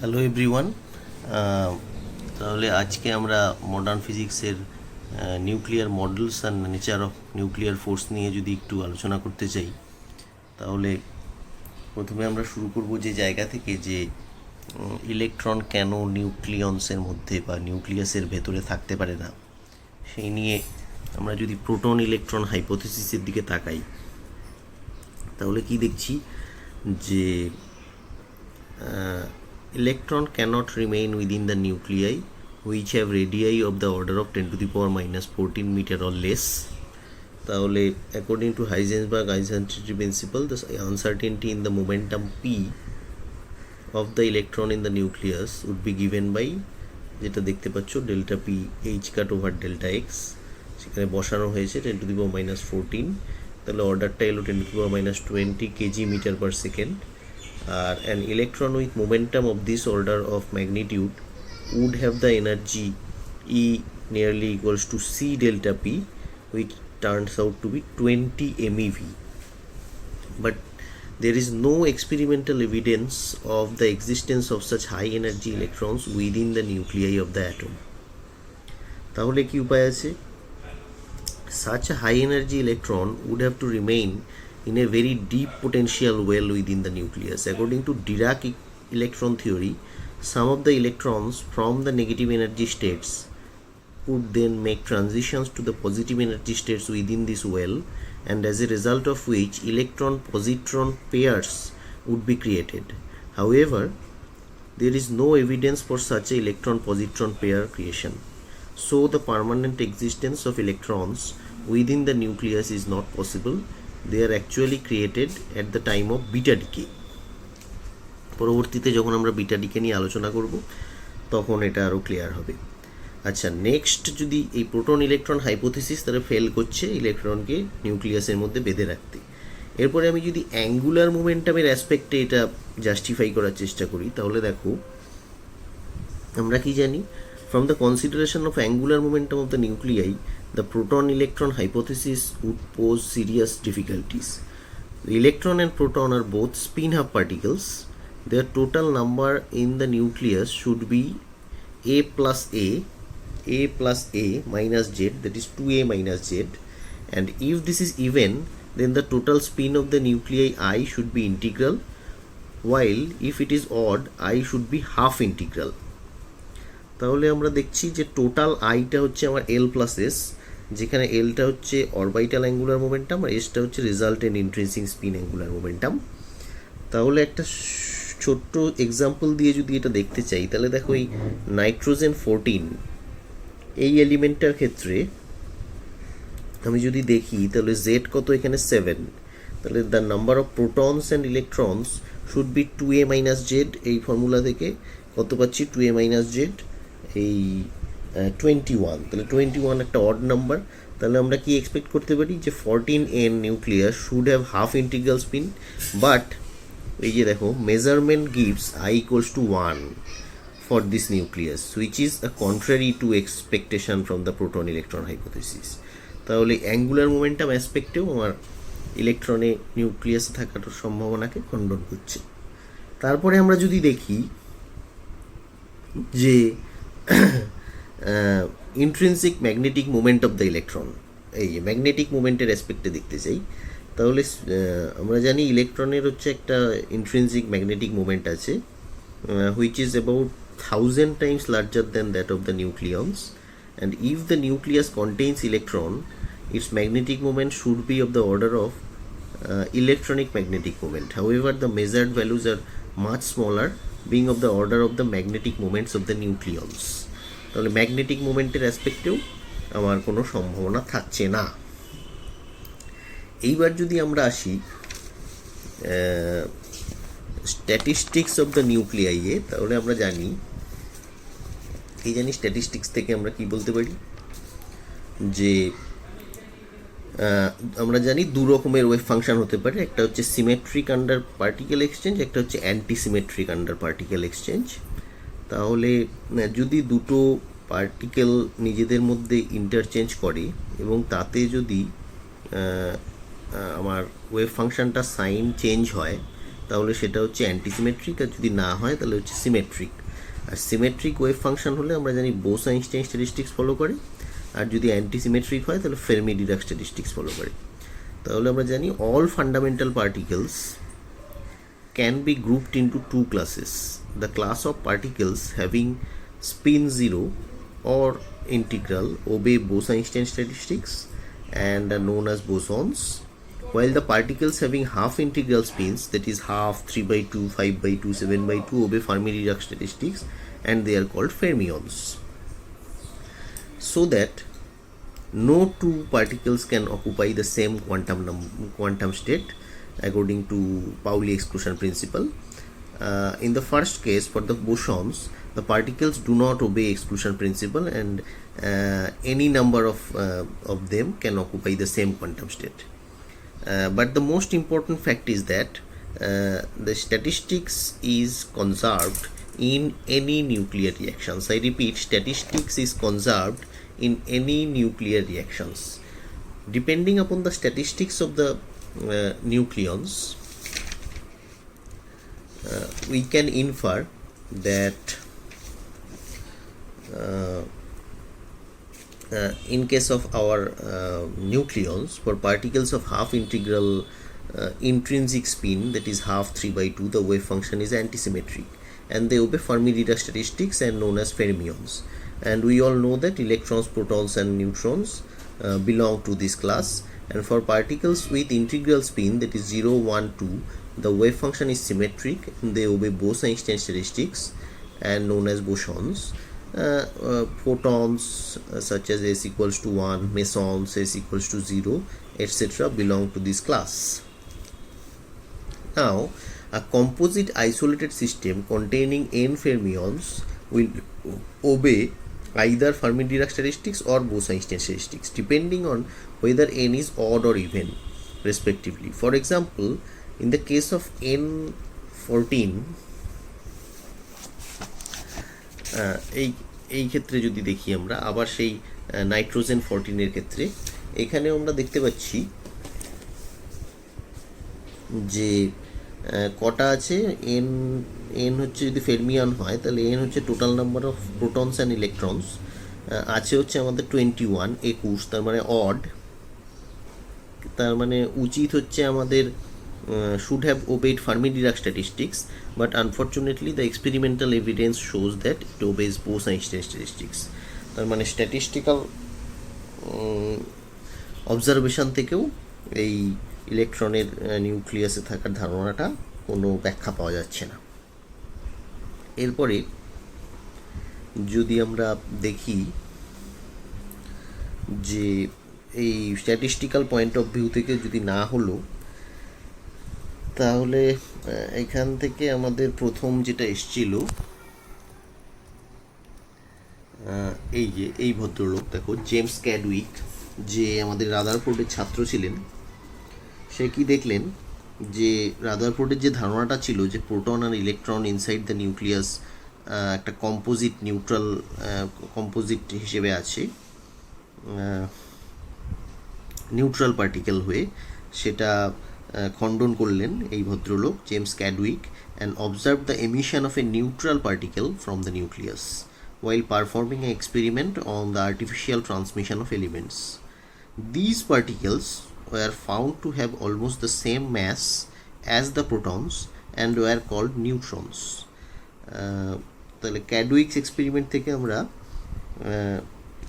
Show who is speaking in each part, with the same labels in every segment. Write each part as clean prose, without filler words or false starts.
Speaker 1: Hello everyone. তাহলে আজকে আমরা মডার্ন ফিজিক্সের nuclear models and nature of nuclear force নিয়ে যদি একটু আলোচনা করতে চাই, তাহলে প্রথমে আমরা শুরু করব যে জায়গা থেকে যে ইলেকট্রন কেন নিউক্লিয়ন্সের মধ্যে বা নিউক্লিয়াসের ভেতরে থাকতে পারে না সেই নিয়ে আমরা যদি প্রোটন ইলেকট্রন হাইপোথিসিসের দিকে তাকাই, তাহলে কি দেখছি যে electron cannot remain within the nuclei which have radii of the order of 10 to the power minus 14 meter or less. তাহলে according to Heisenberg uncertainty principle, the uncertainty in the momentum p of the electron in the nucleus would be given by যেটা দেখতে পাচ্ছ delta P H কাট over delta x, সেখানে বসানো হয়েছে 10 to the power minus 14, তাহলে অর্ডারটা এলো 10 to the power minus 20 kg meter per second. An electron with momentum of this order of magnitude would have the energy E nearly equals to C delta P, which turns out to be 20 MeV. But there is no experimental evidence of the existence of such high energy electrons within the nuclei of the atom. তাহলে কি উপায় আছে? Such a high energy electron would have to remain in a very deep potential well within the nucleus. According to Dirac electron theory, some of the electrons from the negative energy states would then make transitions to the positive energy states within this well, and as a result of which electron-positron pairs would be created. However, there is no evidence for such a electron-positron pair creation. So the permanent existence of electrons within the nucleus is not possible. They are actually created at the time of beta decay. পরবর্তীতে যখন আমরা beta decay নিয়ে আলোচনা করব তখন এটা আরও clear হবে। আচ্ছা, নেক্সট যদি এই প্রোটন ইলেকট্রন হাইপোথিসিস তারা ফেল করছে ইলেকট্রনকে নিউক্লিয়াসের মধ্যে বেঁধে রাখতে, এরপরে আমি যদি অ্যাঙ্গুলার মোমেন্টামের অ্যাসপেক্টে এটা জাস্টিফাই করার চেষ্টা করি, তাহলে দেখো আমরা কি জানি, from the consideration of angular momentum of the nuclei, the proton electron hypothesis would pose serious difficulties. The electron and proton are both spin half particles. Their total number in the nucleus should be a plus a minus z, that is 2a minus z, and if this is even, then the total spin of the nuclei I should be integral, while if it is odd I should be half integral. তাহলে আমরা দেখছি যে total আইটা হচ্ছে আমার এল plus S, যেখানে এলটা হচ্ছে orbital angular momentum আর এসটা হচ্ছে resultant intrinsic spin angular momentum. তাহলে একটা ছোট্ট এক্সাম্পল দিয়ে যদি এটা দেখতে চাই, তাহলে দেখো এই নাইট্রোজেন 14 এই এলিমেন্টটার ক্ষেত্রে আমি যদি দেখি, তাহলে জেড কত এখানে 7, তাহলে the number of protons and electrons should be 2a minus Z. এই ফর্মুলা থেকে কত পাচ্ছি? 2a মাইনাস জেড, এই 21, তাহলে 21 একটা অড নাম্বার। তাহলে আমরা কি এক্সপেক্ট করতে পারি যে 14n nucleus should have half integral spin, but এই যে দেখো measurement gives i equals to 1 for this nucleus, which is a contrary to expectation from the proton electron hypothesis. তাহলে অ্যাঙ্গুলার মোমেন্টাম অ্যাসপেক্টেও আমার ইলেকট্রনে নিউক্লিয়াসে থাকার সম্ভাবনাকে খণ্ডন করছে। তারপরে আমরা যদি দেখি যে intrinsic magnetic movement of the electron, এই ম্যাগনেটিক মুভমেন্টের অ্যাসপেক্টে দেখতে চাই, তাহলে আমরা জানি ইলেকট্রনের হচ্ছে একটা ইন্ট্রিনসিক ম্যাগনেটিক মুভমেন্ট আছে, which is about 1000 times larger than that of the nucleons, and if the nucleus contains electron, its magnetic moment should be of the order of electronic magnetic moment. However, the measured values are much smaller, being of the order of the magnetic moments of the nucleons. তাহলে magnetic মোমেন্টের অ্যাসপেক্টেও আমার কোনো সম্ভাবনা থাকছে না। এইবার যদি আমরা আসি স্ট্যাটিস্টিক্স অফ দ্য নিউক্লিয়াইয়ে, তাহলে আমরা জানি স্ট্যাটিস্টিক্স থেকে আমরা কি বলতে পারি যে আমরা জানি দু রকমের ওয়েভ ফাংশন হতে পারে, একটা হচ্ছে সিমেট্রিক আন্ডার পার্টিকেল এক্সচেঞ্জ, একটা হচ্ছে anti symmetric under particle exchange. তাহলে যদি দুটো পার্টিকেল নিজেদের মধ্যে ইন্টারচেঞ্জ করে এবং তাতে যদি আমার ওয়েভ ফাংশনটা সাইন চেঞ্জ হয়, তাহলে সেটা হচ্ছে অ্যান্টিসিমেট্রিক, আর যদি না হয় তাহলে হচ্ছে সিমেট্রিক। আর সিমেট্রিক ওয়েভ ফাংশন হলে আমরা জানি বোস-আইনস্টাইন স্ট্যাটিস্টিক্স ফলো করে, আর যদি অ্যান্টিসিমেট্রিক হয় তাহলে ফের্মি-ডিরাক স্ট্যাটিস্টিক্স ফলো করে। তাহলে আমরা জানি all fundamental particles can be grouped into two classes: the class of particles having spin 0 or integral obey Bose-Einstein statistics and are known as bosons, while the particles having half integral spins, that is half, 3/2, 5/2, 7/2, obey Fermi-Dirac statistics and they are called fermions. So that no two particles can occupy the same quantum state according to Pauli exclusion principle. In the first case, for the bosons, the particles do not obey exclusion principle, and any number of them can occupy the same quantum state. But the most important fact is that the statistics is conserved in any nuclear reactions. I repeat, statistics is conserved in any nuclear reactions. Depending upon the statistics of the nucleons, we can infer that in case of our nucleons, for particles of half integral intrinsic spin, that is half, 3/2, the wave function is antisymmetric and they obey Fermi-Dirac statistics and known as fermions. And we all know that electrons, protons and neutrons belong to this class. And for particles with integral spin, that is 0, 1, 2, the wave function is symmetric and they obey Bose-Einstein statistics and known as bosons. Photons such as s equals to 1, mesons s equals to 0, etc. belong to this class. Now, a composite isolated system containing n fermions will obey either Fermi-Dirac statistics or Bose-Einstein statistics, depending on whether n is odd or even, respectively. For example, in the case of n14, এই ক্ষেত্রে যদি দেখি আমরা আবার সেই nitrogen 14 এর ক্ষেত্রে, এখানে আমরা দেখতে পাচ্ছি যে কটা আছে, এন হচ্ছে যদি ফেরমিয়ান হয় তাহলে এন হচ্ছে total number of protons and electrons, আছে হচ্ছে আমাদের 21, 21, তার মানে অড, তার মানে উচিত হচ্ছে আমাদের should have obeyed Fermi-Dirac statistics, but unfortunately the experimental evidence shows that it obeys Bose-Einstein statistics. তার মানে স্ট্যাটিস্টিক্যাল অবজারভেশন থেকেও এই ইলেকট্রনের নিউক্লিয়াসে থাকার ধারণাটা কোনো ব্যাখ্যা পাওয়া যাচ্ছে না। এরপরে যদি আমরা দেখি যে এই স্ট্যাটিস্টিক্যাল পয়েন্ট অফ ভিউ থেকে যদি না হলো, তাহলে এখান থেকে আমাদের প্রথম যেটা এসছিল, এই যে এই ভদ্রলোক দেখো, জেমস ক্যাডউইক, যে আমাদের রাদারফোর্ডের ছাত্র ছিলেন, সে কি দেখলেন যে রাদারফোর্ডের যে ধারণাটা ছিল যে প্রোটন আর ইলেকট্রন ইনসাইড দ্য নিউক্লিয়াস একটা কম্পোজিট নিউট্রাল কম্পোজিট হিসেবে আছে, নিউট্রাল পার্টিকেল হয়ে, সেটা খণ্ডন করলেন এই ভদ্রলোক James Chadwick, and observe the emission of a neutral particle from the nucleus while performing an experiment on the artificial transmission of elements. These particles were found to have almost the same mass as the protons and were called neutrons. তাহলে ক্যাডউইকস experiment থেকে আমরা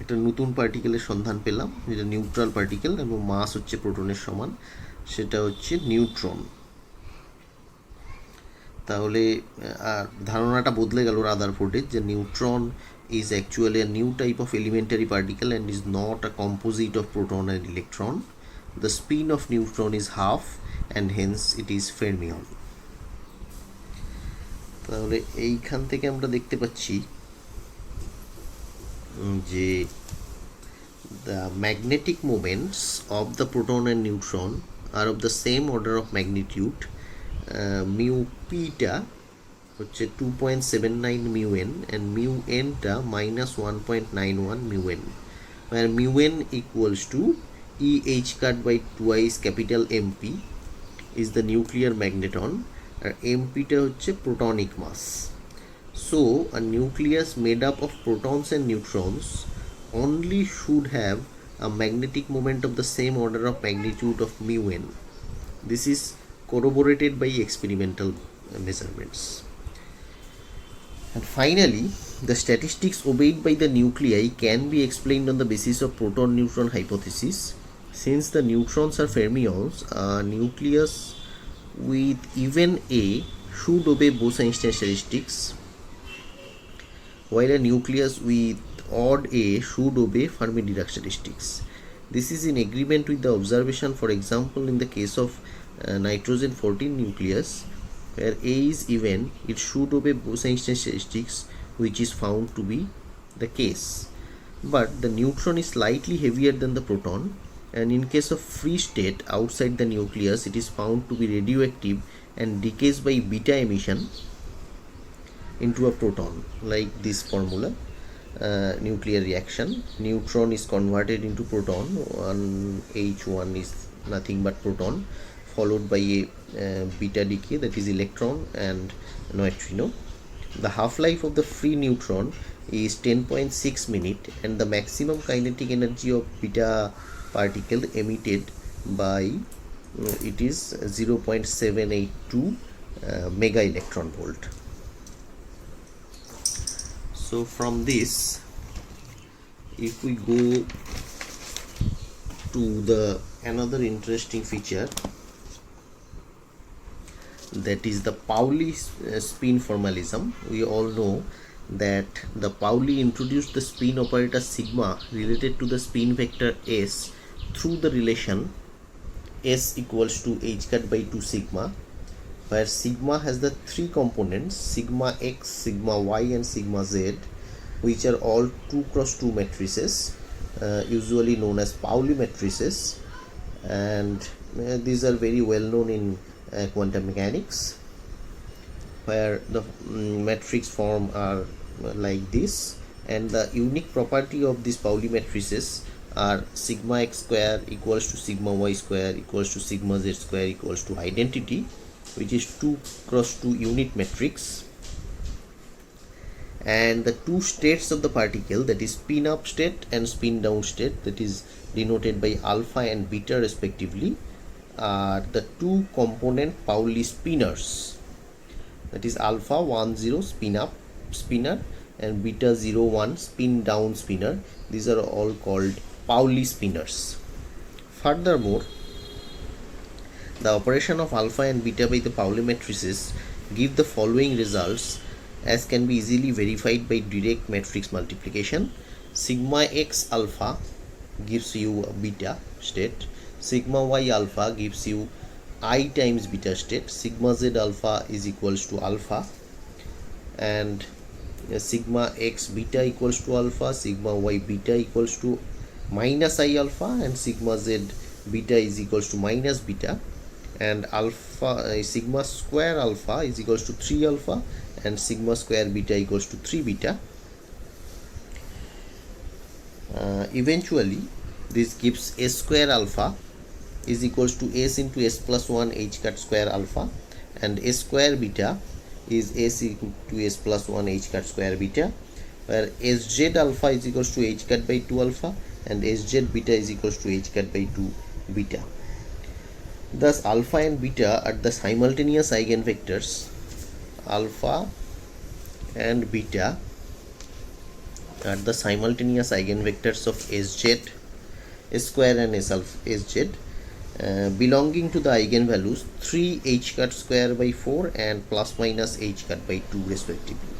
Speaker 1: একটা নতুন পার্টিকেলের সন্ধান পেলাম যেটা neutral particle এবং মাস হচ্ছে প্রোটনের সমান, সেটা হচ্ছে নিউট্রন। তাহলে আর ধারণাটা বদলে গেল রাদারফোর্ডের, যে neutron is actually a new type of elementary particle and is not a composite of proton and electron. The spin of neutron is half and hence it is fermion. তাহলে এইখান থেকে আমরা দেখতে পাচ্ছি যে the magnetic moments of the proton and neutron are of the same order of magnitude. Mu p-টা হচ্ছে 2.79 mu n and mu n-টা -1.91 mu n, where mu n equals to E h cut by twice capital MP is the nuclear magneton আর এমপিটা হচ্ছে protonic mass. So a nucleus made up of protons and neutrons only should have a magnetic moment of the same order of magnitude of mu n. This is corroborated by experimental measurements. And finally, the statistics obeyed by the nuclei can be explained on the basis of proton-neutron hypothesis. Since the neutrons are fermions, a nucleus with even A should obey Bose-Einstein statistics, while a nucleus with odd A should obey Fermi-Dirac statistics. This is in agreement with the observation, for example, in the case of nitrogen 14 nucleus, where A is even, it should obey Bose-Einstein statistics, which is found to be the case. But the neutron is slightly heavier than the proton, and in case of free state outside the nucleus, it is found to be radioactive and decays by beta emission into a proton, like this formula. Nuclear reaction, neutron is converted into proton, H1 is nothing but proton, followed by a beta decay, that is electron and neutrino. The half-life of the free neutron is 10.6 minutes, and the maximum kinetic energy of beta particle emitted by it is 0.782 mega electron volt. So from this, if we go to the another interesting feature, that is the Pauli spin formalism. We all know that the Pauli introduced the spin operator sigma related to the spin vector s through the relation s equals to h cut by 2 sigma, where sigma has the three components, sigma x, sigma y and sigma z, which are all 2 cross 2 matrices, usually known as Pauli matrices, and these are very well known in quantum mechanics, where the matrix form are like this, and the unique property of these Pauli matrices are sigma x square equals to sigma y square equals to sigma z square equals to identity, which is 2 cross 2 unit matrix, and the two states of the particle, that is spin up state and spin down state, that is denoted by alpha and beta respectively, are the two component Pauli spinners, that is alpha 10 spin up spinner and beta 01 spin down spinner. These are all called Pauli spinners. Furthermore, the operation of alpha and beta by the Pauli matrices give the following results, as can be easily verified by direct matrix multiplication. Sigma x alpha gives you a beta state, sigma y alpha gives you I times beta state, sigma z alpha is equals to alpha, and sigma x beta equals to alpha, sigma y beta equals to minus I alpha, and sigma z beta is equals to minus beta, and alpha sigma square alpha is equals to 3 alpha, and sigma square beta equals to 3 beta. Eventually this gives s square alpha is equals to s into s plus 1 h cut square alpha, and s square beta is s into s plus 1 h cut square beta, where sz alpha is equals to h cut by 2 alpha, and sz beta is equals to h cut by 2 beta. Thus alpha and beta are the simultaneous eigenvectors. Alpha and beta are the simultaneous eigenvectors of sz, s square and s alpha sz, belonging to the eigenvalues 3 h cut square by 4 and plus minus h cut by 2 respectively.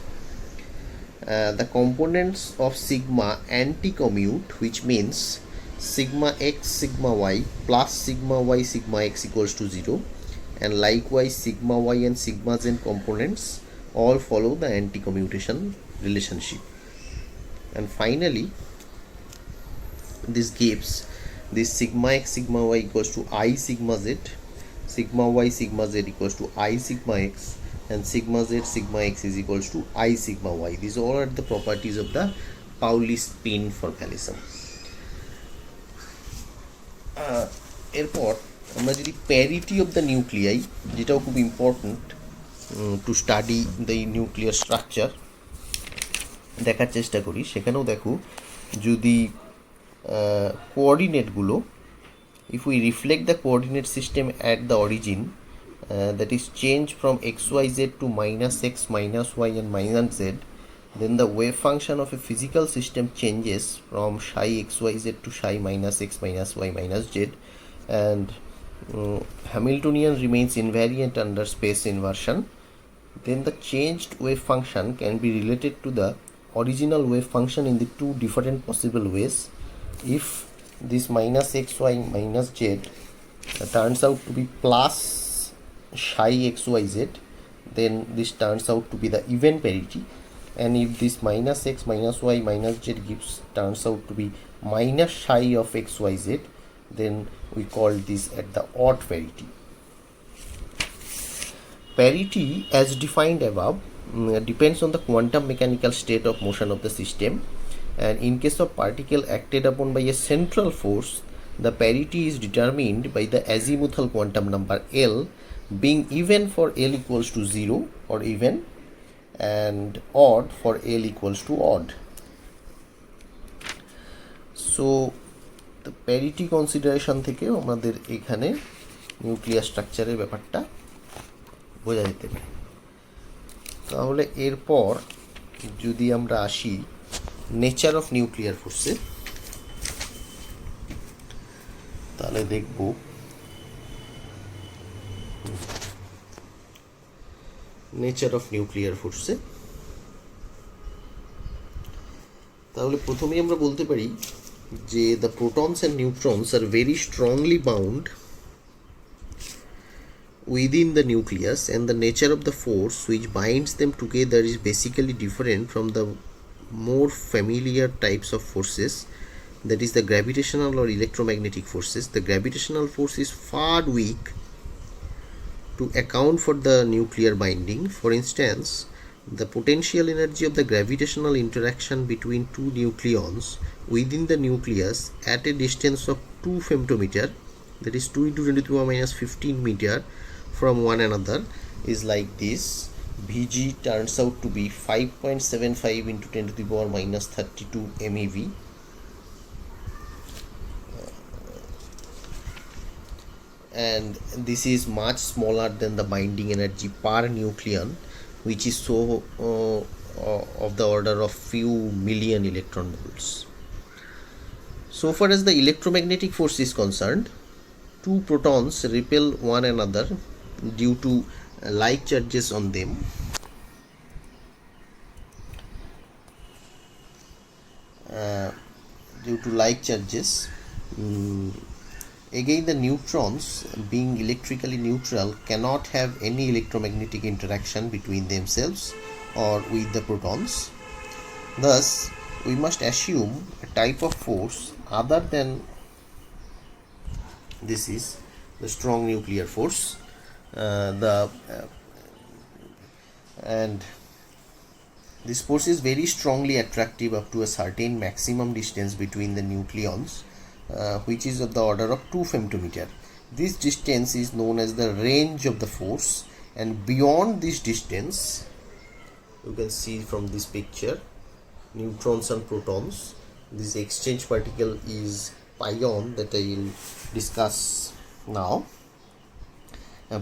Speaker 1: The components of sigma anti-commute, which means sigma x sigma y plus sigma y sigma x equals to 0, and likewise sigma y and sigma z components all follow the anti-commutation relationship. And finally, this gives this sigma x sigma y equals to I sigma z, sigma y sigma z equals to I sigma x, and sigma z sigma x is equals to I sigma y. These all are the properties of the Pauli spin formalism. এরপর আমরা যদি parity of the nuclei, যেটাও খুব important, to study the nuclear structure দেখার চেষ্টা করি, সেখানেও দেখো যদি কোঅর্ডিনেটগুলো, if we reflect the coordinate system at the origin, that is change from xyz to minus x minus y and minus z, then the wave function of a physical system changes from psi xyz to psi minus x minus y minus z, and Hamiltonian remains invariant under space inversion. Then the changed wave function can be related to the original wave function in the two different possible ways. If this minus xy minus z turns out to be plus psi xyz, then this turns out to be the even parity, and if this minus x minus y minus z turns out to be minus psi of xyz, then we call this at the odd parity. Parity, as defined above, depends on the quantum mechanical state of motion of the system, and in case of particle acted upon by a central force, the parity is determined by the azimuthal quantum number L being even for L equals to 0 or even, and odd for L equals to odd. So the parity consideration থেকে আমাদের এখানে nuclear স্ট্রাকচারের ব্যাপারটা বোঝা যেতে পারে। তাহলে এরপর যদি আমরা আসি নেচার অফ নিউক্লিয়ার ফোর্সে, তাহলে দেখব নেচার অফ নিউক্লিয়ার ফোর্সে। তাহলে প্রথমেই আমরা বলতে পারি যে the protons and neutrons are very strongly bound within the nucleus, and the nature of the force which binds them together is basically different from the more familiar types of forces, that is the gravitational or electromagnetic forces. The gravitational force is far weak to account for the nuclear binding. For instance, the potential energy of the gravitational interaction between two nucleons within the nucleus at a distance of 2 femtometer, that is 2 into 10 to the power minus 15 meter from one another, is like this. Vg turns out to be 5.75 into 10 to the power minus 32 MeV. And this is much smaller than the binding energy per nucleon, which is so of the order of few million electron volts. So far as the electromagnetic force is concerned, two protons repel one another due to like charges on them. Due to like charges, again the neutrons, being electrically neutral, cannot have any electromagnetic interaction between themselves or with the protons. Thus, we must assume a type of force other than this is the strong nuclear force, and this force is very strongly attractive up to a certain maximum distance between the nucleons, which is of the order of 2 femtometer. This distance is known as the range of the force, and beyond this distance, you can see from this picture, neutrons and protons, this exchange particle is pion that I will discuss now.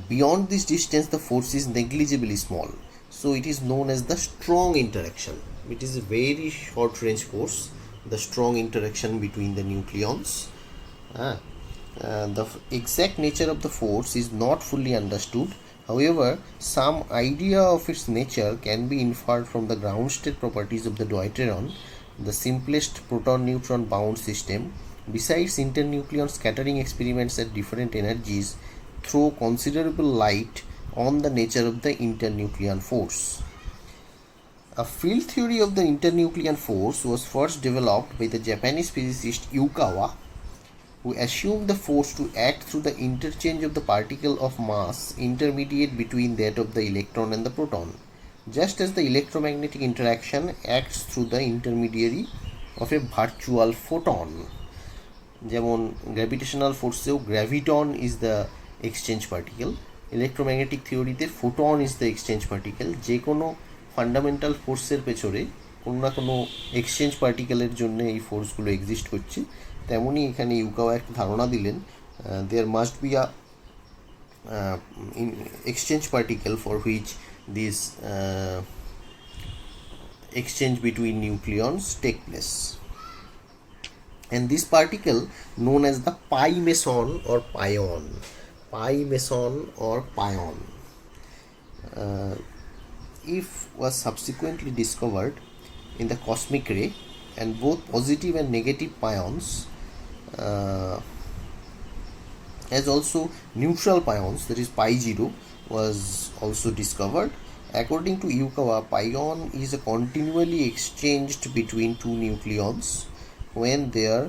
Speaker 1: Beyond this distance, the force is negligibly small, so it is known as the strong interaction. It is a very short range force, the strong interaction between the nucleons. The exact nature of the force is not fully understood. However, some idea of its nature can be inferred from the ground state properties of the deuteron, the simplest proton-neutron bound system. Besides, internucleon scattering experiments at different energies throw considerable light on the nature of the internucleon force. A field theory of the internucleon force was first developed by the Japanese physicist Yukawa, who assumed the force to act through the interchange of the particle of mass intermediate between that of the electron and the proton, just as the electromagnetic interaction acts through the intermediary of a virtual photon. যেমন gravitational force, graviton is the exchange particle, electromagnetic থিওরিতে photon is the exchange particle. যে কোনো fundamental ফোর্সের পেছনে কোনো না কোনো exchange পার্টিকেলের জন্য এই ফোর্সগুলো এক্সিস্ট করছে। তেমনই এখানে ইউকাওয়া একটা ধারণা দিলেন, there must be a exchange particle for which this exchange between nucleons take place, and this particle known as the pi meson or pion, if was subsequently discovered in the cosmic ray, and both positive and negative pions as also neutral pions, that is pi 0, was also discovered. According to Yukawa, pion is continually exchanged between two nucleons when they are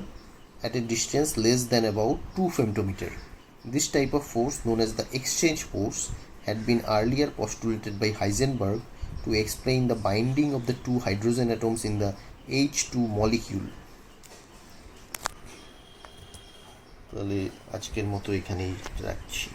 Speaker 1: at a distance less than about 2 femtometer. This type of force, known as the exchange force, had been earlier postulated by Heisenberg to explain the binding of the two hydrogen atoms in the H2 molecule. তাহলে আজকের মতো এখানেই রাখছি।